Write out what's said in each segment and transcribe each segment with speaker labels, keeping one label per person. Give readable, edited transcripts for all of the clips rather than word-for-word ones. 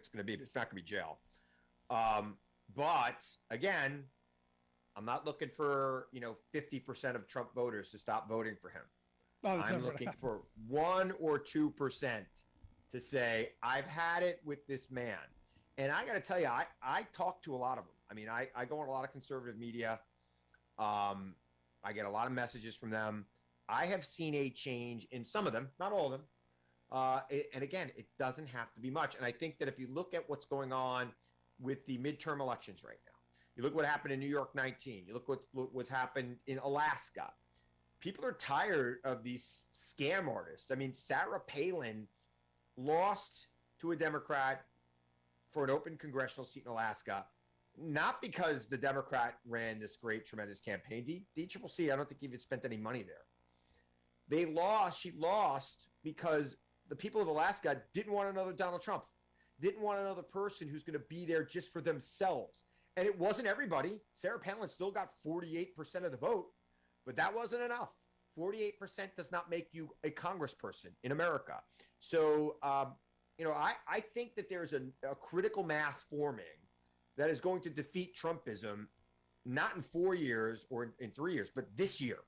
Speaker 1: it's going to be, but it's not going to be jail. But again, I'm not looking for 50% of Trump voters to stop voting for him. I'm looking for 1 or 2% to say, I've had it with this man. And I got to tell you, I talk to a lot of them. I mean, I go on a lot of conservative media. I get a lot of messages from them. I have seen a change in some of them, not all of them. And again, it doesn't have to be much. And I think that if you look at what's going on with the midterm elections right now, you look what happened in New York 19, you look what's happened in Alaska. People are tired of these scam artists. I mean, Sarah Palin lost to a Democrat for an open congressional seat in Alaska, not because the Democrat ran this great, tremendous campaign. DCCC, I don't think even spent any money there. She lost because the people of Alaska didn't want another Donald Trump, didn't want another person who's going to be there just for themselves. And it wasn't everybody. Sarah Palin still got 48% of the vote, but that wasn't enough. 48% does not make you a congressperson in America. So, I think that there's a critical mass forming that is going to defeat Trumpism, not in 4 years or in 3 years, but this year.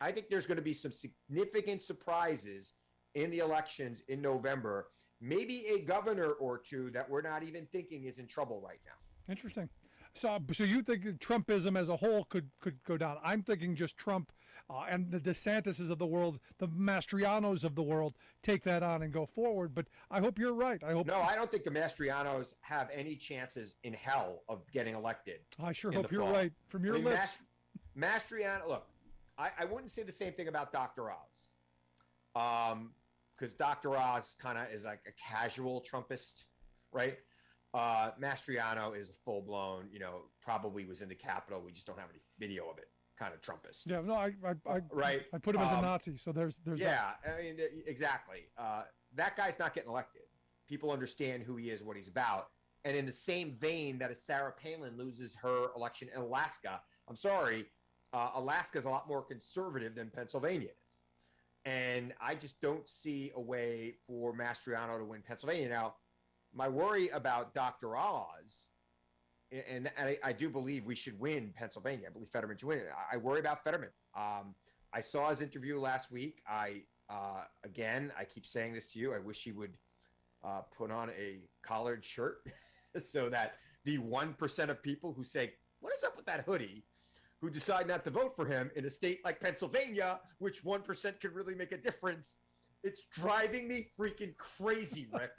Speaker 1: I think there's going to be some significant surprises in the elections in November. Maybe a governor or two that we're not even thinking is in trouble right now.
Speaker 2: Interesting. So you think that Trumpism as a whole could go down? I'm thinking just Trump and the DeSantises of the world, the Mastrianos of the world, take that on and go forward. But I hope you're right. I don't think
Speaker 1: the Mastrianos have any chances in hell of getting elected.
Speaker 2: I sure hope you're right. From your lips.
Speaker 1: Mastriano, look, I wouldn't say the same thing about Dr. Oz. Because Dr. Oz kind of is like a casual Trumpist, right? Mastriano is a full-blown, probably was in the Capitol. We just don't have any video of it, kind of Trumpist.
Speaker 2: Yeah, no,
Speaker 1: right.
Speaker 2: I put him as a Nazi, so there's
Speaker 1: yeah, that. I mean, exactly. That guy's not getting elected. People understand who he is, what he's about. And in the same vein that as Sarah Palin loses her election in Alaska, I'm sorry, Alaska's a lot more conservative than Pennsylvania is. And I just don't see a way for Mastriano to win Pennsylvania. Now, my worry about Dr. Oz, and I do believe we should win Pennsylvania. I believe Fetterman should win it. I worry about Fetterman. I saw his interview last week. Again, I keep saying this to you. I wish he would put on a collared shirt so that the 1% of people who say, what is up with that hoodie, who decide not to vote for him in a state like Pennsylvania, which 1% could really make a difference. It's driving me freaking crazy, Rick.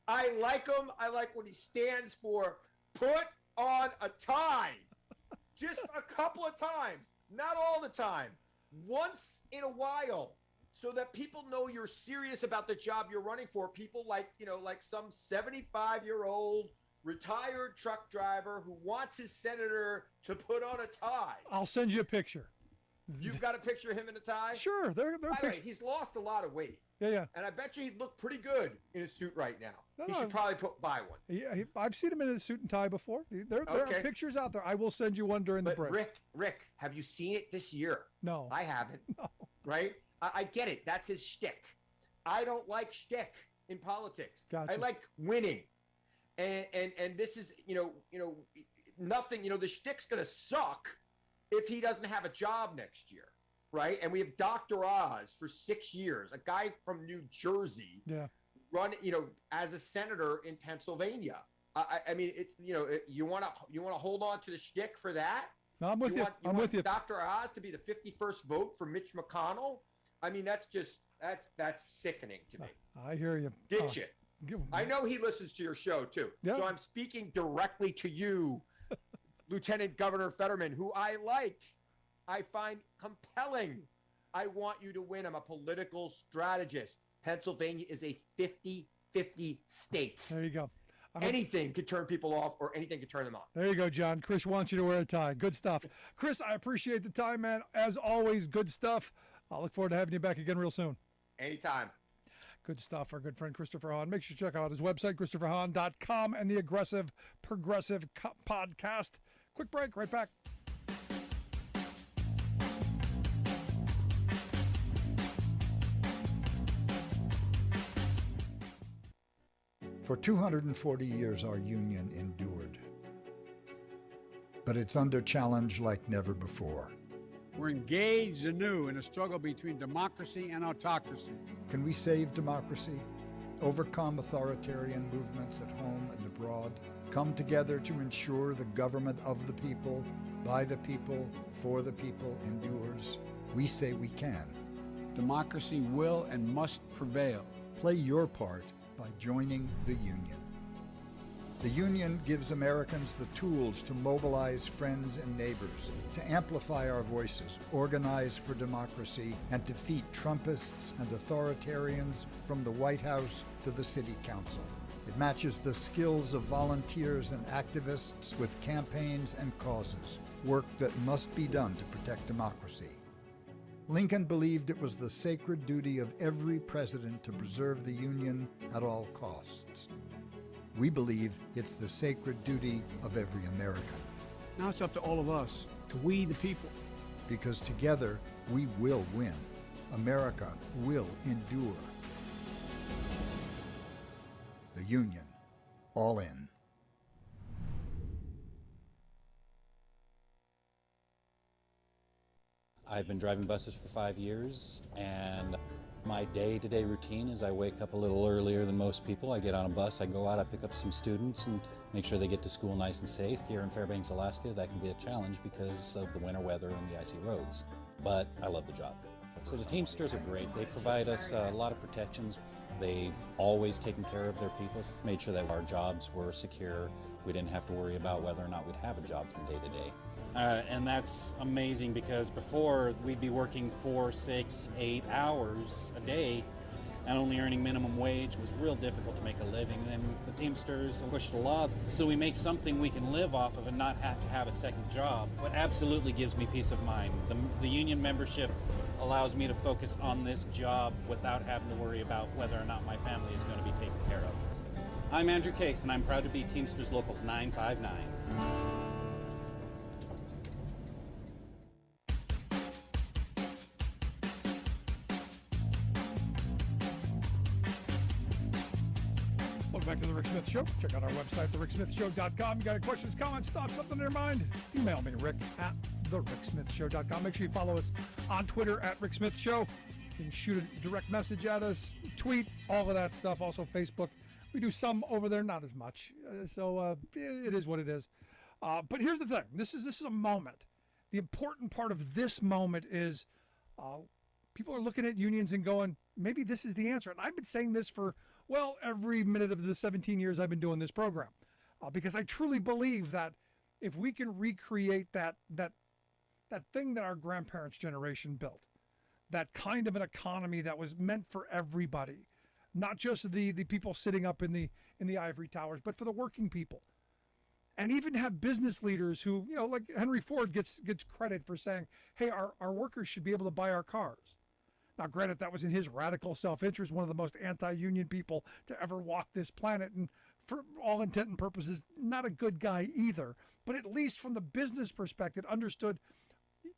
Speaker 1: I like him. I like what he stands for. Put on a tie. Just a couple of times. Not all the time. Once in a while. So that people know you're serious about the job you're running for. People like some 75-year-old retired truck driver who wants his senator to put on a tie.
Speaker 2: I'll send you a picture.
Speaker 1: You've got a picture of him in a tie?
Speaker 2: Sure. They're
Speaker 1: By the way, he's lost a lot of weight.
Speaker 2: Yeah.
Speaker 1: And I bet you he'd look pretty good in a suit right now.
Speaker 2: No,
Speaker 1: he should probably buy one.
Speaker 2: Yeah, I've seen him in a suit and tie before. There are pictures out there. I will send you one during the break.
Speaker 1: Rick, have you seen it this year?
Speaker 2: No.
Speaker 1: I haven't.
Speaker 2: No.
Speaker 1: Right? I get it. That's his shtick. I don't like shtick in politics.
Speaker 2: Gotcha.
Speaker 1: I like winning. And this is, nothing, the shtick's going to suck if he doesn't have a job next year, right? And we have Dr. Oz for 6 years, a guy from New Jersey, run, as a senator in Pennsylvania. I mean, it's, you want to hold on to the shtick for that?
Speaker 2: No, I'm with you. I'm with you.
Speaker 1: Dr. Oz to be the 51st vote for Mitch McConnell? I mean, that's sickening to me.
Speaker 2: I hear you.
Speaker 1: Ditch it. I know he listens to your show, too.
Speaker 2: Yep.
Speaker 1: So I'm speaking directly to you, Lieutenant Governor Fetterman, who I like. I find compelling. I want you to win. I'm a political strategist. Pennsylvania is a 50-50 state.
Speaker 2: There you go.
Speaker 1: Anything could turn people off or anything could turn them on.
Speaker 2: There you go, John. Chris wants you to wear a tie. Good stuff. Chris, I appreciate the time, man. As always, good stuff. I'll look forward to having you back again real soon.
Speaker 1: Anytime.
Speaker 2: Good stuff. Our good friend Christopher Hahn. Make sure you check out his website, ChristopherHahn.com, and the Aggressive Progressive Podcast. Quick break. Right back.
Speaker 3: For 240 years, our union endured. But it's under challenge like never before.
Speaker 4: We're engaged anew in a struggle between democracy and autocracy.
Speaker 3: Can we save democracy? Overcome authoritarian movements at home and abroad? Come together to ensure the government of the people, by the people, for the people endures? We say we can.
Speaker 4: Democracy will and must prevail.
Speaker 3: Play your part by joining the union. The union gives Americans the tools to mobilize friends and neighbors, to amplify our voices, organize for democracy, and defeat Trumpists and authoritarians from the White House to the City Council. It matches the skills of volunteers and activists with campaigns and causes, work that must be done to protect democracy. Lincoln believed it was the sacred duty of every president to preserve the Union at all costs. We believe it's the sacred duty of every American.
Speaker 4: Now it's up to all of us, to we the people.
Speaker 3: Because together we will win. America will endure. The Union, all in.
Speaker 5: I've been driving buses for 5 years, and my day-to-day routine is I wake up a little earlier than most people. I get on a bus, I go out, I pick up some students and make sure they get to school nice and safe. Here in Fairbanks, Alaska, that can be a challenge because of the winter weather and the icy roads. But I love the job. So the Teamsters are great. They provide us a lot of protections. They've always taken care of their people, made sure that our jobs were secure. We didn't have to worry about whether or not we'd have a job from day to day.
Speaker 6: And that's amazing because before we'd be working 4, 6, 8 hours a day and only earning minimum wage was real difficult to make a living. And the Teamsters pushed a lot so we make something we can live off of and not have to have a second job. What absolutely gives me peace of mind. The union membership allows me to focus on this job without having to worry about whether or not my family is going to be taken care of. I'm Andrew Case, and I'm proud to be Teamsters Local 959.
Speaker 2: Welcome back to The Rick Smith Show. Check out our website, thericksmithshow.com. You got any questions, comments, thoughts, something in your mind? Email me, Rick at thericksmithshow.com. Make sure you follow us on Twitter at Rick Smith Show. You can shoot a direct message at us, tweet, all of that stuff. Also Facebook. We do some over there, not as much. So it is what it is. But here's the thing. This is a moment. The important part of this moment is people are looking at unions and going, maybe this is the answer. And I've been saying this for, well, every minute of the 17 years I've been doing this program. Because I truly believe that if we can recreate that thing that our grandparents' generation built, that kind of an economy that was meant for everybody, not just the people sitting up in the ivory towers, but for the working people. And even have business leaders who, like Henry Ford gets credit for saying, hey, our workers should be able to buy our cars. Now, granted, that was in his radical self-interest, one of the most anti-union people to ever walk this planet, and for all intent and purposes, not a good guy either. But at least from the business perspective, understood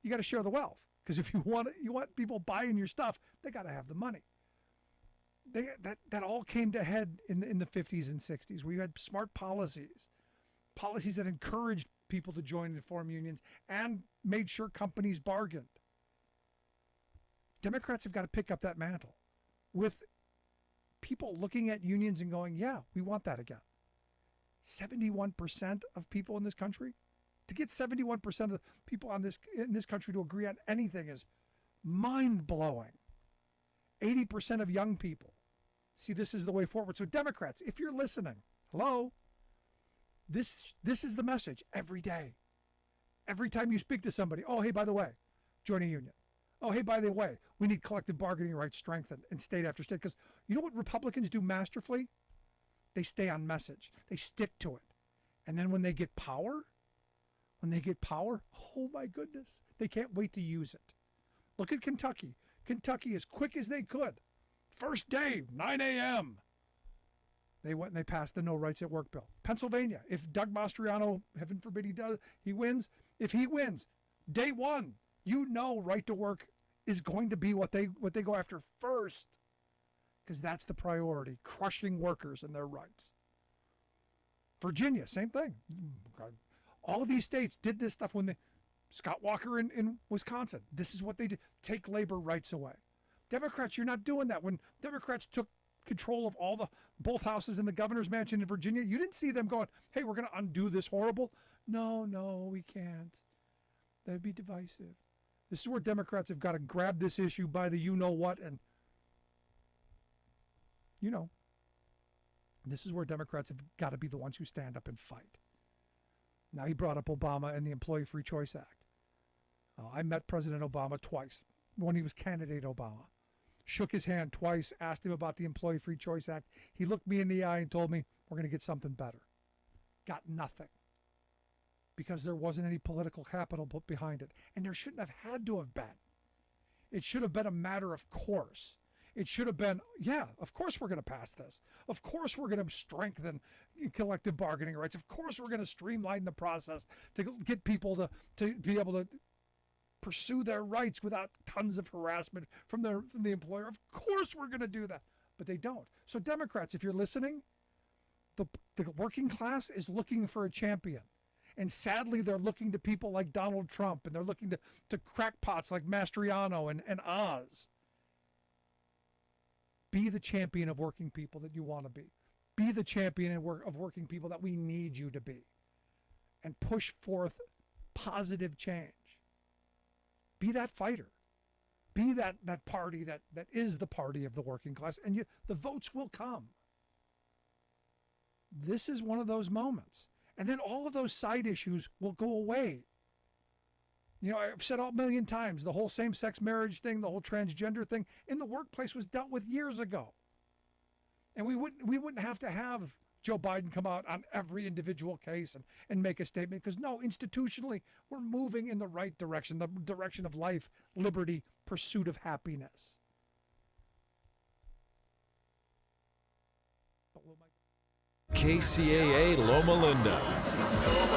Speaker 2: you got to share the wealth. Because if you want people buying your stuff, they got to have the money. That all came to head in the 50s and 60s, where you had smart policies that encouraged people to join and form unions and made sure companies bargained. Democrats have got to pick up that mantle with people looking at unions and going, yeah, we want that again. 71% of people in this country, to get 71% of the people in this country to agree on anything is mind-blowing. 80% of young people see this is the way forward. So Democrats, if you're listening, hello, this is the message every day. Every time you speak to somebody, oh, hey, by the way, join a union. Oh, hey, by the way, we need collective bargaining rights strengthened in state after state. Because you know what Republicans do masterfully? They stay on message. They stick to it. And then when they get power, oh my goodness, they can't wait to use it. Look at Kentucky. Kentucky, as quick as they could, first day, 9 a.m., they went and they passed the No Rights at Work bill. Pennsylvania, if Doug Mastriano, heaven forbid he wins, if he wins, day one, right to work is going to be what they go after first, because that's the priority, crushing workers and their rights. Virginia, same thing. All of these states did this stuff when Scott Walker in Wisconsin. This is what they did. Take labor rights away. Democrats, you're not doing that. When Democrats took control of both houses in the governor's mansion in Virginia, you didn't see them going, hey, we're going to undo this horrible. No, we can't. That'd be divisive. This is where Democrats have got to grab this issue by the you-know-what, and, this is where Democrats have got to be the ones who stand up and fight. Now, he brought up Obama and the Employee Free Choice Act. I met President Obama twice when he was candidate Obama. Shook his hand twice, asked him about the Employee Free Choice Act. He looked me in the eye and told me, we're going to get something better. Got nothing. Because there wasn't any political capital put behind it. And there shouldn't have had to have been. It should have been a matter of course. It should have been, yeah, of course we're going to pass this. Of course we're going to strengthen collective bargaining rights. Of course we're going to streamline the process to get people to be able to pursue their rights without tons of harassment from the employer. Of course we're going to do that. But they don't. So Democrats, if you're listening, the working class is looking for a champion. And sadly, they're looking to people like Donald Trump, and they're looking to crackpots like Mastriano and Oz. Be the champion of working people that you want to be. Be the champion of working people that we need you to be. And push forth positive change. Be that fighter. Be that party that is the party of the working class, and the votes will come. This is one of those moments. And then all of those side issues will go away. I've said a million times, the whole same-sex marriage thing, the whole transgender thing in the workplace was dealt with years ago. And we wouldn't have to have Joe Biden come out on every individual case and make a statement, because no, institutionally, we're moving in the right direction, the direction of life, liberty, pursuit of happiness.
Speaker 7: KCAA Loma Linda.